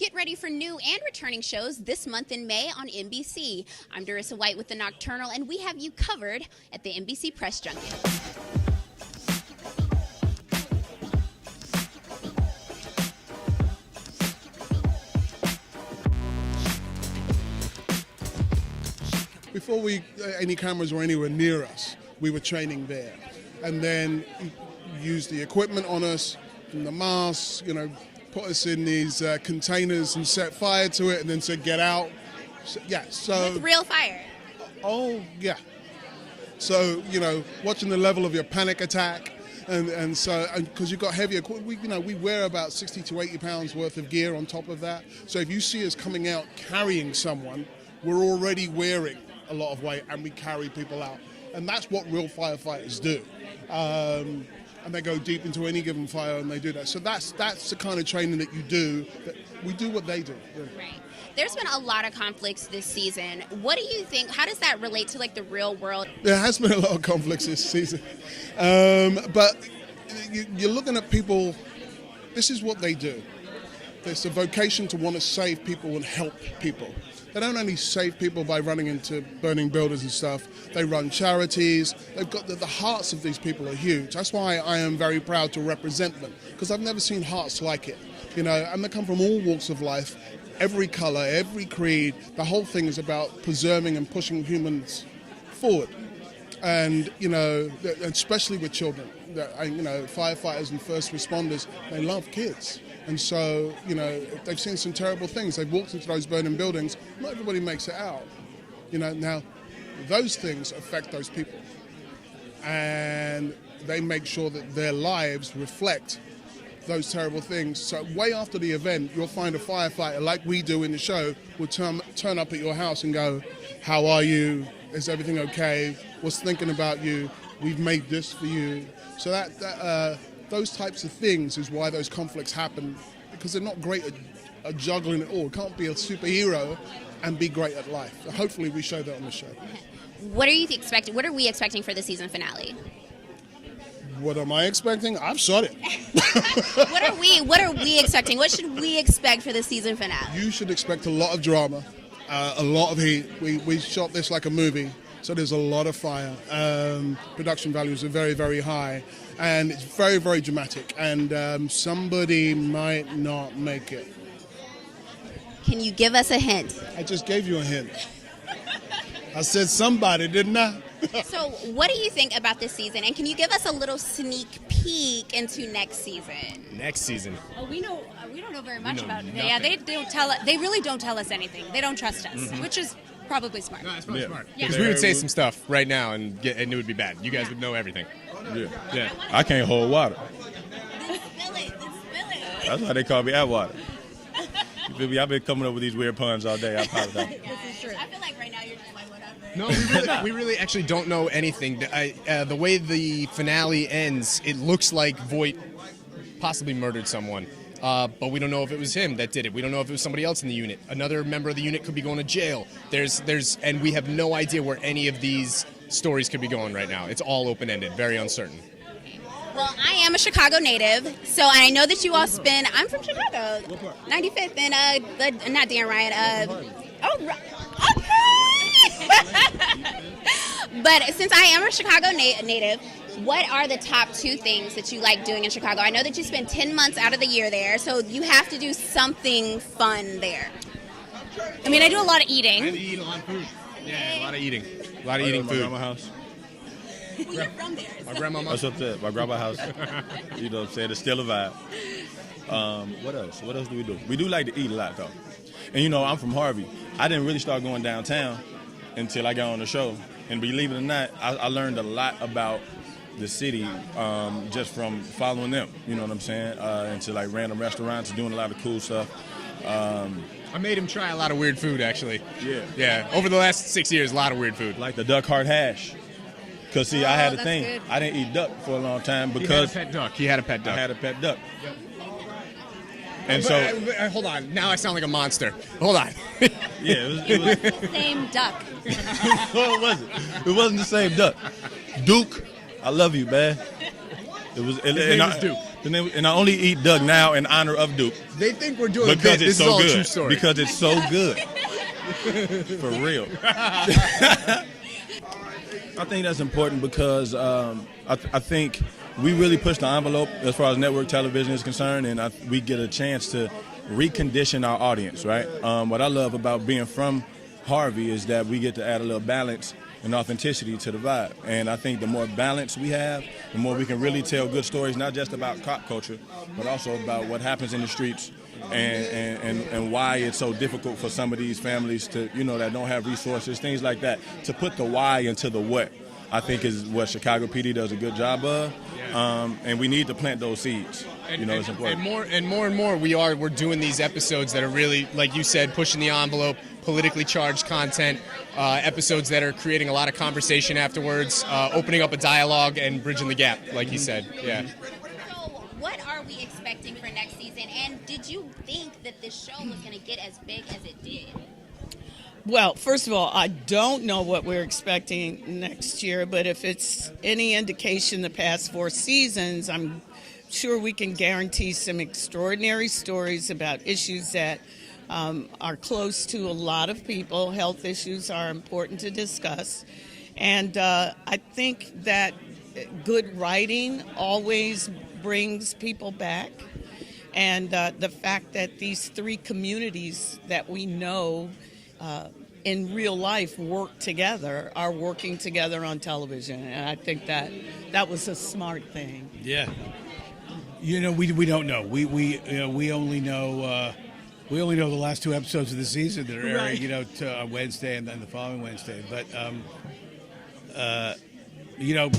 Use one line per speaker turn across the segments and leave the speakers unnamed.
Get ready for new and returning shows this month in May on NBC. I'm DORISSA White with The Nocturnal, and we have you covered at the NBC Press Junket.
Before any cameras were anywhere near us, we were training there. And then used the equipment on us, and the masks, put us in these containers and set fire to it and then said, get out. So
with real fire.
Oh, yeah. So, watching the level of your panic attack. And so, because you've got heavier, we wear about 60 to 80 pounds worth of gear on top of that. So if you see us coming out carrying someone, we're already wearing a lot of weight and we carry people out. And that's what real firefighters do. And they go deep into any given fire and they do that. So that's the kind of training that you do. That we do what they do. Yeah.
Right. There's been a lot of conflicts this season. What do you think? How does that relate to the real world?
There has been a lot of conflicts this season. But you're looking at people, this is what they do. There's a vocation to want to save people and help people. They don't only save people by running into burning buildings and stuff. They run charities. They've got the hearts of these people are huge. That's why I am very proud to represent them, because I've never seen hearts like it. And they come from all walks of life, every color, every creed. The whole thing is about preserving and pushing humans forward. And, especially with children, firefighters and first responders, they love kids. And so, they've seen some terrible things. They've walked into those burning buildings. Not everybody makes it out. Now, those things affect those people. And they make sure that their lives reflect those terrible things. So way after the event, you'll find a firefighter, like we do in the show, will turn up at your house and go, how are you? Is everything okay? What's thinking about you? We've made this for you. So that those types of things is why those conflicts happen, because they're not great at juggling it all. Can't be a superhero and be great at life. Hopefully we show that on the show.
What are you expecting? What are we expecting for the season finale?
What am I expecting? I've shot it.
What are we expecting? What should we expect for the season finale?
You should expect a lot of drama, a lot of heat. We shot this like a movie, so there's a lot of fire. Production values are very, very high, and it's very, very dramatic. And somebody might not make it.
Can you give us a hint?
I just gave you a hint. I said somebody, didn't I?
So what do you think about this season? And can you give us a little sneak peek into next season?
Next season?
Oh, we don't know very much about it.
Nothing.
Yeah, they don't tell us. They really don't tell us anything. They don't trust us, which is probably smart.
No, it's probably smart.
Yeah.
Because we would say some stuff right now and it would be bad. You guys would know everything.
Yeah. I can't hold water.
Then spill it.
That's why they call me Atwater. You feel me? I've been coming up with these weird puns all day. I apologize.
This is true. I feel like right now you're just like, whatever.
No, we really actually don't know anything. The way the finale ends, it looks like Voight possibly murdered someone. But we don't know if it was him that did it. We don't know if it was somebody else in the unit. Another member of the unit could be going to jail. And we have no idea where any of these stories could be going right now. It's all open-ended, very uncertain.
Well, I am a Chicago native, so I know that you all spend. I'm from Chicago, 95th, and not Dan Ryan. But since I am a Chicago native, what are the top two things that you like doing in Chicago? I know that you spend 10 months out of the year there, so you have to do something fun there.
I mean, I do a lot of eating.
I eat a lot of food. Yeah, a lot of eating. A lot of eating food.
My grandma's house.
Well, you're from there.
My grandma.
That's up there. My grandma's house. You know what I'm saying? It's still a vibe. What else? What else do we do? We do like to eat a lot, though. And, I'm from Harvey. I didn't really start going downtown until I got on the show. And believe it or not, I learned a lot about the city just from following them. You know what I'm saying? Into like random restaurants, doing a lot of cool stuff.
I made him try a lot of weird food, actually.
Yeah.
Yeah. Over the last 6 years, a lot of weird food.
Like the duck heart hash. Because, see, I had a
that's
thing.
good.
I didn't eat duck for a long time
He
because
had a pet duck.
I had a pet duck. And so,
Hold on. Now I sound like a monster. Hold on.
yeah, it was
Same duck.
no, it wasn't. It wasn't the same duck. Duke, I love you, man. It was.
His name was Duke.
And I only eat duck now in honor of Duke
They think we're doing a
because
bit.
it's
This is
so
all a true
good.
story.
Because it's so good. For real. I think that's important because I think we really push the envelope as far as network television is concerned, and we get a chance to recondition our audience, right? What I love about being from Harvey is that we get to add a little balance and authenticity to the vibe. And I think the more balance we have, the more we can really tell good stories, not just about cop culture, but also about what happens in the streets and why it's so difficult for some of these families to, that don't have resources, things like that. To put the why into the what, I think is what Chicago PD does a good job of. And we need to plant those seeds. It's important.
And more, we're doing these episodes that are really, like you said, pushing the envelope, politically charged content, episodes that are creating a lot of conversation afterwards, opening up a dialogue and bridging the gap, like you said. Yeah.
So what are we expecting for next season? And did you think that this show was going to get as big as it did?
Well, first of all, I don't know what we're expecting next year, but if it's any indication the past 4 seasons, I'm sure we can guarantee some extraordinary stories about issues that are close to a lot of people. Health issues are important to discuss. And I think that good writing always brings people back. And the fact that these 3 communities that we know in real life are working together on television. And I think that was a smart thing.
Yeah. We don't know. We only know the last 2 episodes of the season that are airing,
Right.
On Wednesday and then the following Wednesday. But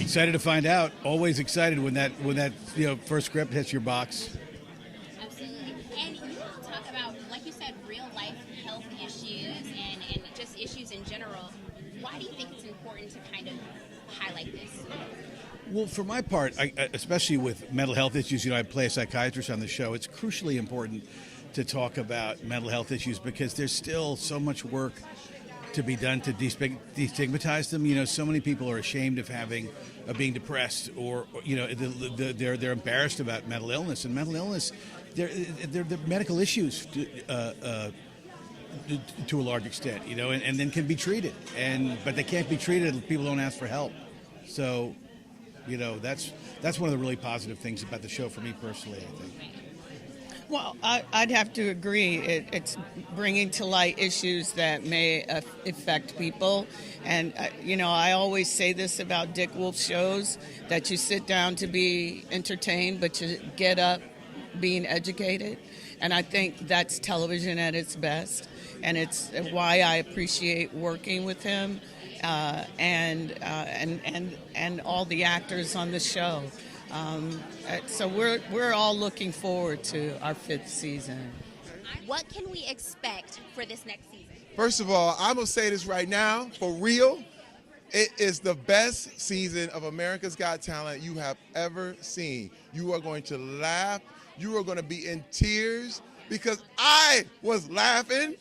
excited to find out. Always excited when that first script hits your box.
Absolutely. And you all talk about, like you said, real life health issues and just issues in general. Why do you think it's important to kind of highlight this?
Well, for my part, especially with mental health issues, I play a psychiatrist on the show. It's crucially important to talk about mental health issues because there's still so much work to be done to destigmatize them. So many people are ashamed of being depressed, or they're embarrassed about mental illness. And mental illness, they're medical issues to a large extent, and then can be treated. But they can't be treated if people don't ask for help. So, that's one of the really positive things about the show for me personally, I think.
Well, I'd have to agree. It's bringing to light issues that may affect people. And, I always say this about Dick Wolf shows, that you sit down to be entertained, but you get up being educated. And I think that's television at its best. And it's why I appreciate working with him and all the actors on the show. So we're all looking forward to our 5th season.
What can we expect for this next season?
First of all, I'm going to say this right now, for real. It is the best season of America's Got Talent you have ever seen. You are going to laugh. You are going to be in tears because I was laughing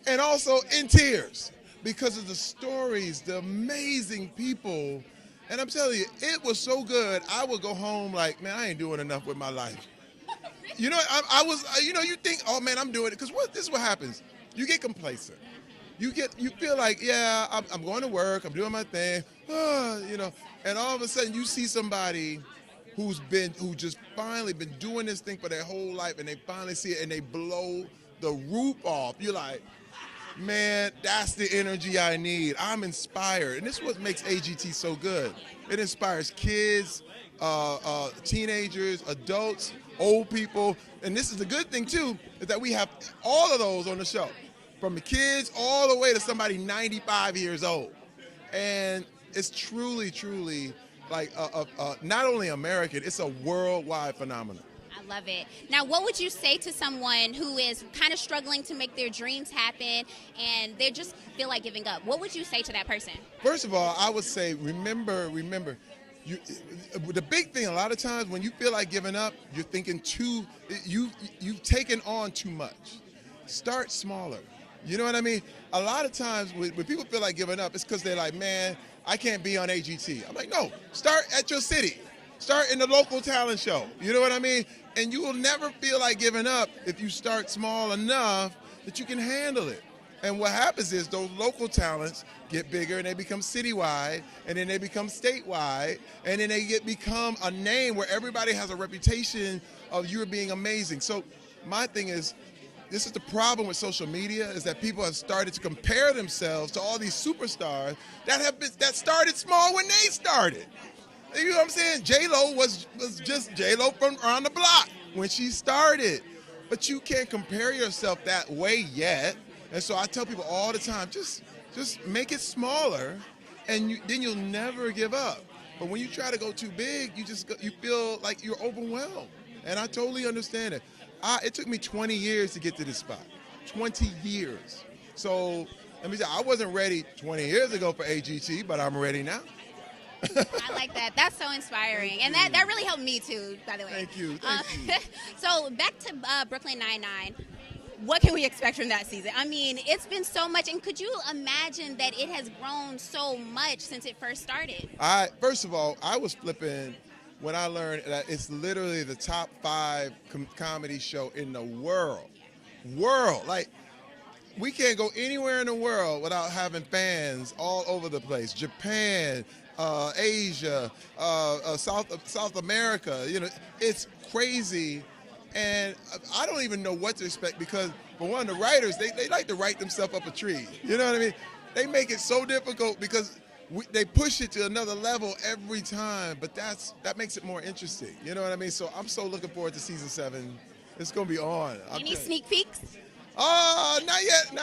and also in tears because of the stories, the amazing people. And I'm telling you, it was so good. I would go home like, man, I ain't doing enough with my life. I was, you think, oh man, I'm doing it. Because this is what happens. You get complacent. You feel like, yeah, I'm going to work. I'm doing my thing. And all of a sudden you see somebody who just finally been doing this thing for their whole life, and they finally see it and they blow the roof off. You're like, man, that's the energy I need. I'm inspired. And this is what makes AGT so good. It inspires kids, teenagers, adults, old people. And this is the good thing, too, is that we have all of those on the show, from the kids all the way to somebody 95 years old. And it's truly, truly like not only American, it's a worldwide phenomenon.
I love it. Now, what would you say to someone who is kind of struggling to make their dreams happen and they just feel like giving up? What would you say to that person?
First of all, I would say, remember, the big thing a lot of times when you feel like giving up, you're thinking you've taken on too much. Start smaller. You know what I mean? A lot of times when people feel like giving up, it's because they're like, man, I can't be on AGT. I'm like, no, start at your city. Start in the local talent show. You know what I mean? And you will never feel like giving up if you start small enough that you can handle it. And what happens is those local talents get bigger and they become citywide, and then they become statewide, and then they become a name where everybody has a reputation of you being amazing. So my thing is, this is the problem with social media, is that people have started to compare themselves to all these superstars that started small when they started. You know what I'm saying? J-Lo was just J-Lo from around the block when she started. But you can't compare yourself that way yet. And so I tell people all the time, just make it smaller, and then you'll never give up. But when you try to go too big, you feel like you're overwhelmed. And I totally understand it. It took me 20 years to get to this spot. 20 years. So let me say, I wasn't ready 20 years ago for AGT, but I'm ready now.
I like that. That's so inspiring. And that really helped me too, by the way.
Thank you.
So back to Brooklyn Nine-Nine. What can we expect from that season? I mean, it's been so much. And could you imagine that it has grown so much since it first started?
First of all, I was flipping when I learned that it's literally the top 5 comedy show in the world. Like, we can't go anywhere in the world without having fans all over the place. Japan, Asia, South America. You know, it's crazy, and I don't even know what to expect because, for one, the writers they like to write themselves up a tree. You know what I mean? They make it so difficult because they push it to another level every time, but that makes it more interesting. You know what I mean? So I'm so looking forward to season 7. It's gonna be on.
Any sneak peeks?
Oh, not yet.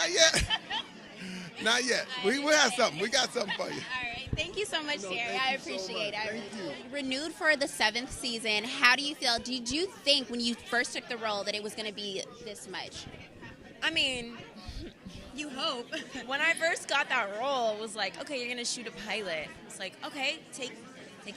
Not yet. We have something. We got something for you.
All right. Thank you so much, Terry. I appreciate it.
Thank you.
Renewed for the 7th season. How do you feel? Did you think when you first took the role that it was going to be this much?
I mean,
You hope.
when I first got that role, it was like, okay, you're going to shoot a pilot. It's like, okay, take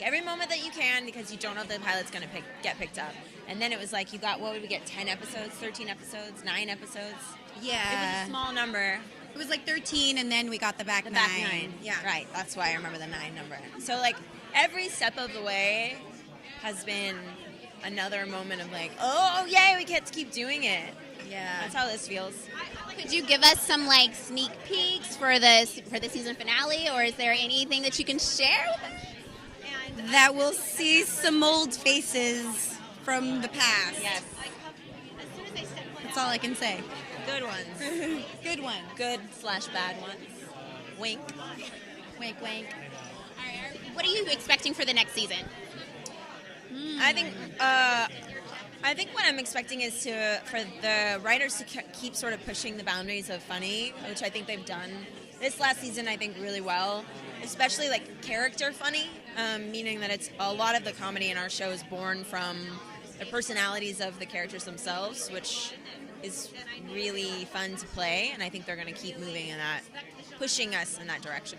every moment that you can because you don't know if the pilot's going to get picked up. And then it was like, you got, what would we get, 10 episodes, 13 episodes, 9 episodes?
Yeah.
It was a small number.
It was like 13, and then we got the back 9.
Back 9.
Yeah.
Right. That's why I remember the 9 number. So, like, every step of the way has been another moment of like, oh, yay, we get to keep doing it.
Yeah.
That's how this feels.
Could you give us some like sneak peeks for the season finale, or is there anything that you can share with us?
That we'll see some old faces from the past.
Yes.
That's all I can say.
Good ones.
Good one.
Good/bad ones. Wink.
Wink, wink.
All right. What are you expecting for the next season?
I think what I'm expecting is for the writers to keep sort of pushing the boundaries of funny, which I think they've done this last season, I think, really well, especially like character funny, meaning that it's a lot of the comedy in our show is born from the personalities of the characters themselves, which is really fun to play, and I think they're going to keep moving in that, pushing us in that direction.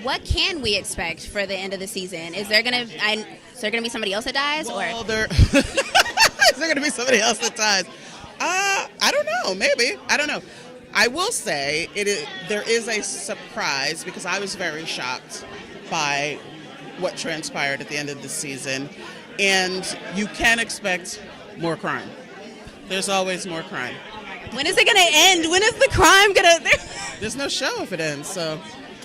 What can we expect for the end of the season? Is there gonna be somebody else that dies,
Well,
or
is there going to be somebody else that dies? I don't know. Maybe. I don't know. I will say there is a surprise because I was very shocked by what transpired at the end of the season, and you can expect more crime. There's always more crime.
When is it going to end? When is the crime going to...
There's no show if it ends, so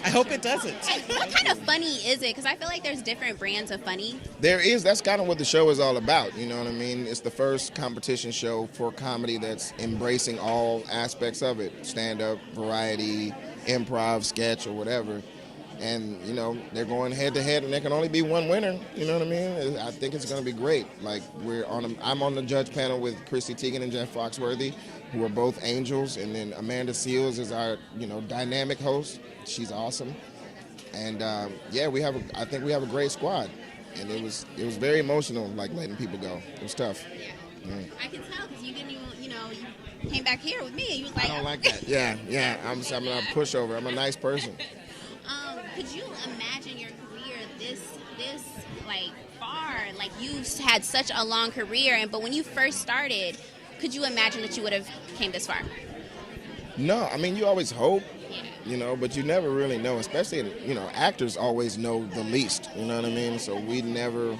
I hope it doesn't.
what kind of funny is it? Because I feel like there's different brands of funny.
There is. That's kind of what the show is all about. You know what I mean? It's the first competition show for comedy that's embracing all aspects of it. Stand-up, variety, improv, sketch, or whatever. And, you know, they're going head-to-head, and there can only be one winner. You know what I mean? I think it's going to be great. Like, I'm on the judge panel with Chrissy Teigen and Jeff Foxworthy, who are both angels. And then Amanda Seals is our, dynamic host. She's awesome. And, I think we have a great squad. And it was very emotional, like, letting people go. It was tough.
Yeah. I can tell because you came back here with me. And you was like,
I don't like that. Yeah. I'm a pushover. I'm a nice person.
Could you imagine your career this like far? Like you had such a long career, but when you first started, could you imagine that you would have came this far?
No, I mean you always hope, but you never really know. Especially actors always know the least. You know what I mean? So we never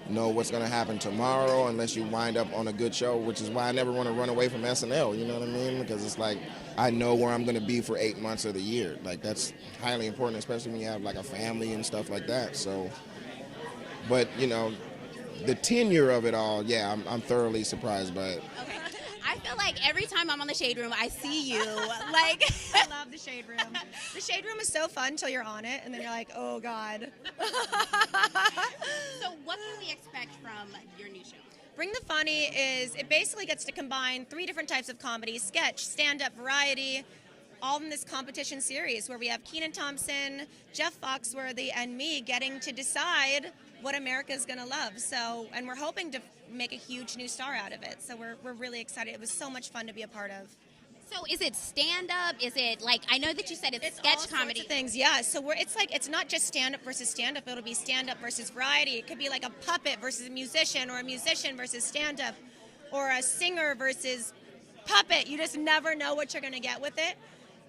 know what's going to happen tomorrow unless you wind up on a good show, which is why I never want to run away from SNL, you know what I mean? Because it's like I know where I'm going to be for 8 months of the year. Like, that's highly important, especially when you have like a family and stuff like that. So, but you know, the tenure of it all, yeah, I'm thoroughly surprised by it.
Okay. I feel like every time I'm on the Shade Room, I see you. Like,
I love the Shade Room. The Shade Room is so fun until you're on it, and then you're like, oh, God.
So what can we expect from your new show?
Bring the Funny is, it basically gets to combine 3 different types of comedy: sketch, stand-up, variety, all in this competition series where we have Kenan Thompson, Jeff Foxworthy, and me getting to decide what America's going to love. So, and we're hoping to make a huge new star out of it. So we're really excited. It was so much fun to be a part of.
So is it stand-up? Is it, like, I know that you said it's sketch
all
comedy.
Sorts of things, yeah. So it's not just stand-up versus stand-up. It'll be stand-up versus variety. It could be like a puppet versus a musician, or a musician versus stand-up, or a singer versus puppet. You just never know what you're going to get with it.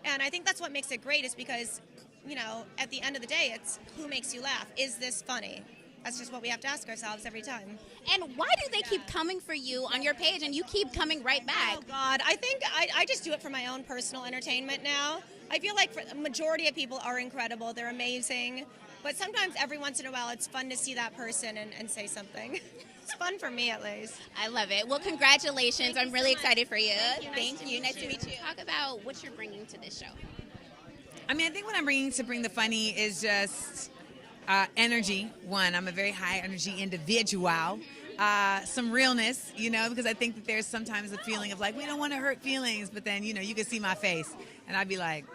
And I think that's what makes it great, is because, you know, at the end of the day, it's who makes you laugh. Is this funny? That's just what we have to ask ourselves every time.
And why do they keep coming for you on your page, and you keep coming right back?
Oh, God. I think I just do it for my own personal entertainment now. I feel like the majority of people are incredible. They're amazing. But sometimes, every once in a while, it's fun to see that person and say something. It's fun for me, at least.
I love it. Well, congratulations. I'm really excited for you.
Thank you.
Nice to meet you. Talk about what you're bringing to this show.
I mean, I think what I'm bringing to Bring the Funny is just energy. One, I'm a very high energy individual. Some realness, you know, because I think that there's sometimes a feeling of like, we don't want to hurt feelings, but then, you know, you can see my face and I'd be like,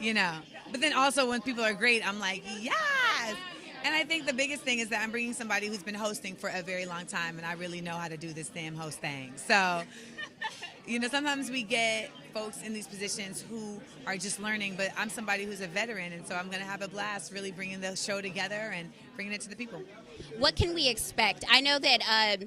you know. But then also when people are great, I'm like, yes! And I think the biggest thing is that I'm bringing somebody who's been hosting for a very long time, and I really know how to do this damn host thing. So, you know, sometimes we get folks in these positions who are just learning, but I'm somebody who's a veteran, and so I'm going to have a blast really bringing the show together and bringing it to the people.
What can we expect? I know that,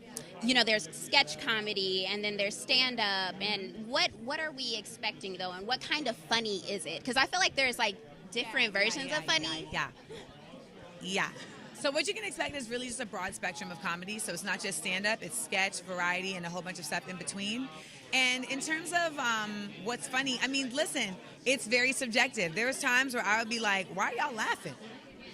you know, there's sketch comedy, and then there's stand-up, and what are we expecting, though, and what kind of funny is it? Because I feel like there's, like, different versions of funny.
Yeah. So what you can expect is really just a broad spectrum of comedy. So it's not just stand-up, it's sketch, variety, and a whole bunch of stuff in between. And in terms of what's funny, I mean, listen, it's very subjective. There's times where I would be like, why are y'all laughing?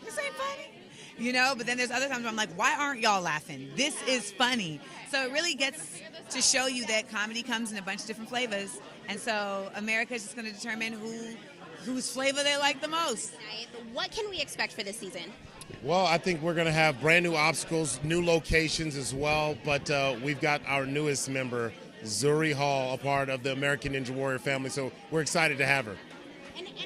This ain't funny. You know, but then there's other times where I'm like, why aren't y'all laughing? This is funny. So it really gets to show you that comedy comes in a bunch of different flavors. And so America's just going to determine whose flavor they like the most.
What can we expect for this season?
Well, I think we're going to have brand new obstacles, new locations as well, but we've got our newest member, Zuri Hall, a part of the American Ninja Warrior family, so we're excited to have her.
And how do you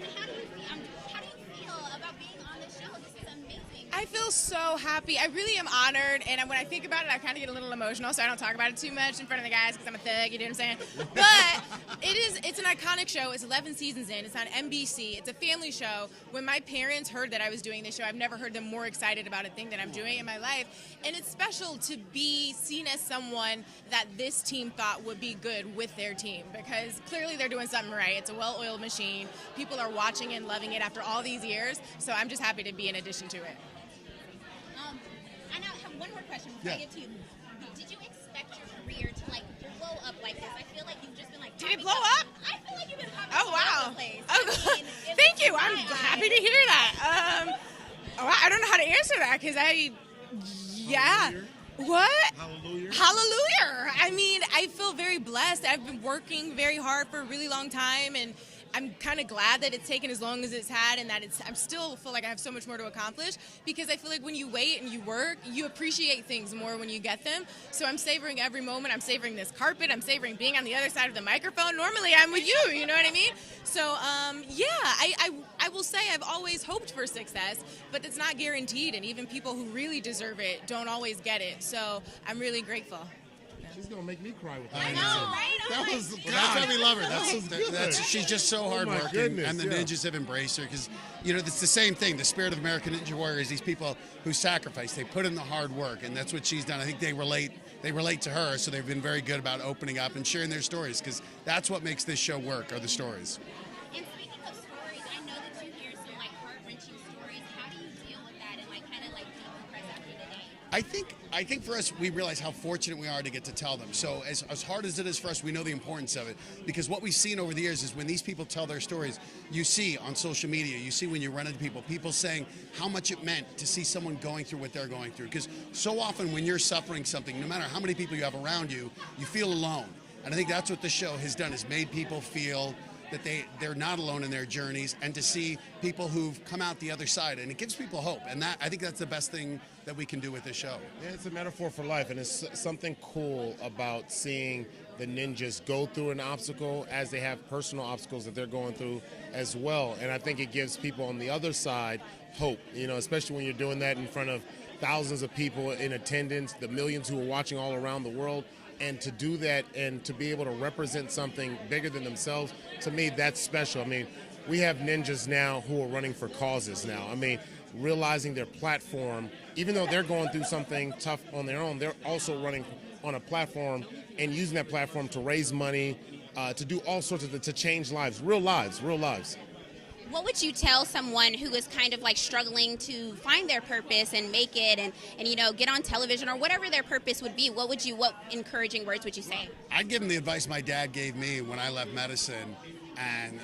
feel about being on the show? This is amazing.
I feel so happy. I really am honored, and when I think about it, I kind of get a little emotional, so I don't talk about it too much in front of the guys because I'm a thug, you know what I'm saying? But it's an iconic show. It's 11 seasons in. It's on NBC. It's a family show. When my parents heard that I was doing this show, I've never heard them more excited about a thing that I'm doing in my life. And it's special to be seen as someone that this team thought would be good with their team, because clearly they're doing something right. It's a well-oiled machine. People are watching and loving it after all these years, so I'm just happy to be in addition to it.
I now have one more question before I get to you. Did you expect your career to, like, blow up like this? I feel like you've just been, like,
Did it blow up?
I feel like you've been popping
Oh, wow.
all over the place.
Oh, thank you. I'm happy to hear that. I don't know how to answer that because What? Hallelujah. I mean, I feel very blessed. I've been working very hard for a really long time, and I'm kind of glad that it's taken as long as it's had, and that I'm still feel like I have so much more to accomplish, because I feel like when you wait and you work, you appreciate things more when you get them. So I'm savoring every moment. I'm savoring this carpet. I'm savoring being on the other side of the microphone. Normally I'm with you, you know what I mean? So, I will say I've always hoped for success, but it's not guaranteed, and even people who really deserve it don't always get it. So I'm really grateful.
She's gonna make me cry with that.
I know, right?
That was
Well, that's why we love her. That's she's just so
Oh, my
hardworking,
goodness,
and the
yeah.
ninjas have embraced her because, you know, it's the same thing. The spirit of American Ninja Warriors, these people who sacrifice, they put in the hard work, and that's what she's done. I think they relate to her, so they've been very good about opening up and sharing their stories, because that's what makes this show work, are the stories.
And speaking of stories, I know that you hear some, like, heart-wrenching stories. How do you deal with that and, like, kind of, like, decompress after the day?
I think I think for us, we realize how fortunate we are to get to tell them. So as hard as it is for us, we know the importance of it, because what we've seen over the years is when these people tell their stories, you see on social media, you see when you run into people saying how much it meant to see someone going through what they're going through. Because so often when you're suffering something, no matter how many people you have around you, you feel alone. And I think that's what the show has done, is made people feel that they're not alone in their journeys, and to see people who've come out the other side, and it gives people hope. And I think that's the best thing that we can do with this show.
Yeah, it's a metaphor for life, and it's something cool about seeing the ninjas go through an obstacle as they have personal obstacles that they're going through as well. And I think it gives people on the other side hope, especially when you're doing that in front of thousands of people in attendance, the millions who are watching all around the world. And to do that and to be able to represent something bigger than themselves, to me, that's special. I mean, we have ninjas now who are running for causes now. I mean, realizing their platform, even though they're going through something tough on their own, they're also running on a platform and using that platform to raise money, to do all sorts of, to change lives, real lives.
What would you tell someone who is kind of like struggling to find their purpose and make it and get on television or whatever their purpose would be? What encouraging words would you say?
I'd give them the advice my dad gave me when I left medicine and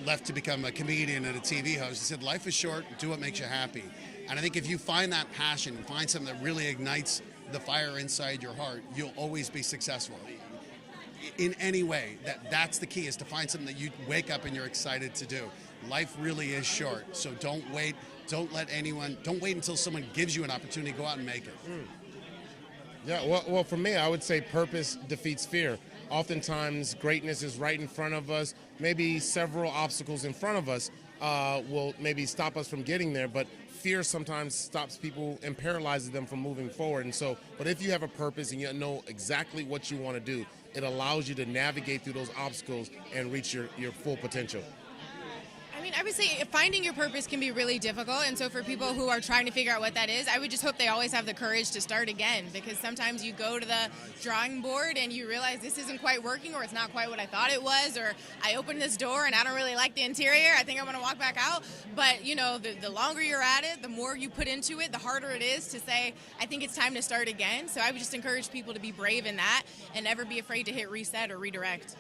left to become a comedian and a TV host. He said, life is short, do what makes you happy. And I think if you find that passion and find something that really ignites the fire inside your heart, you'll always be successful. In any way, that's the key, is to find something that you wake up and you're excited to do. Life really is short, so don't wait until someone gives you an opportunity. Go out and make it.
Yeah, well, for me, I would say purpose defeats fear. Oftentimes, greatness is right in front of us. Maybe several obstacles in front of us will maybe stop us from getting there, but fear sometimes stops people and paralyzes them from moving forward. And so, but if you have a purpose and you know exactly what you want to do, it allows you to navigate through those obstacles and reach your full potential.
I mean, I would say finding your purpose can be really difficult, and so for people who are trying to figure out what that is, I would just hope they always have the courage to start again, because sometimes you go to the drawing board and you realize this isn't quite working, or it's not quite what I thought it was, or I opened this door and I don't really like the interior, I think I'm going to walk back out. But, the longer you're at it, the more you put into it, the harder it is to say, I think it's time to start again. So I would just encourage people to be brave in that and never be afraid to hit reset or redirect.